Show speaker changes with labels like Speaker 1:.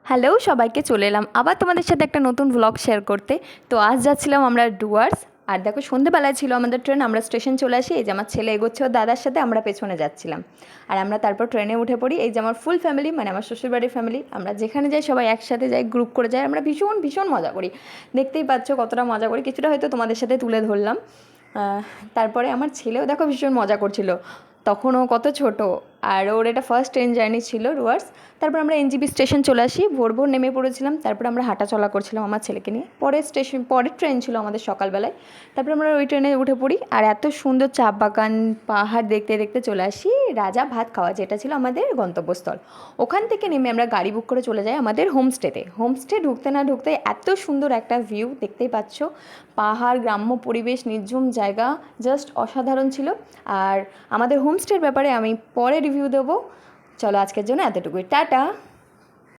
Speaker 1: Hello সবাইকে, চলে এলাম আবার তোমাদের সাথে একটা নতুন ব্লগ শেয়ার করতে। তো আজ যাচ্ছিলাম আমরা ডুয়ার্স। আর দেখো, সন্ধ্যেবেলায় ছিল আমাদের ট্রেন, আমরা স্টেশন চলে আসি। এই যে আমার ছেলে এগোচ্ছে ওর দাদার সাথে, আমরা পেছনে যাচ্ছিলাম। আর আমরা তারপর ট্রেনে উঠে পড়ি। এই যে আমার ফুল ফ্যামিলি, মানে আমার শ্বশুরবাড়ির ফ্যামিলি, আমরা যেখানে যাই সবাই একসাথে যাই, গ্রুপ করে যাই। আমরা ভীষণ ভীষণ মজা করি, দেখতেই পাচ্ছ কতটা মজা করি। কিছুটা হয়তো তোমাদের সাথে তুলে ধরলাম। তারপরে আমার ছেলেও দেখো ভীষণ মজা করছিল, তখন ও কত ছোট। আর ওর এটা ফার্স্ট ট্রেন জার্নি ছিল ডুয়ার্স। তারপর আমরা এনজিপি স্টেশন চলে আসি, ভোর ভোর নেমে পড়েছিলাম। তারপর আমরা হাঁটা চলা করছিলাম আমার ছেলেকে নিয়ে। পরের ট্রেন ছিল আমাদের সকালবেলায়। তারপর আমরা ওই ট্রেনে উঠে পড়ি, আর এত সুন্দর চা বাগান পাহাড় দেখতে দেখতে চলে আসি রাজা ভাত খাওয়া, যেটা ছিল আমাদের গন্তব্যস্থল। ওখান থেকে নেমে আমরা গাড়ি বুক করে চলে যাই আমাদের হোমস্টেতে। হোমস্টে ঢুকতে না ঢুকতে এত সুন্দর একটা ভিউ, দেখতেই পাচ্ছ, পাহাড়, গ্রাম্য পরিবেশ, নির্ঝুম জায়গা, জাস্ট অসাধারণ ছিল। আর আমাদের হোমস্টের ব্যাপারে আমি পরে রিভিউ দেবো। চলো আজকের জন্য এতটুকুই, টাটা।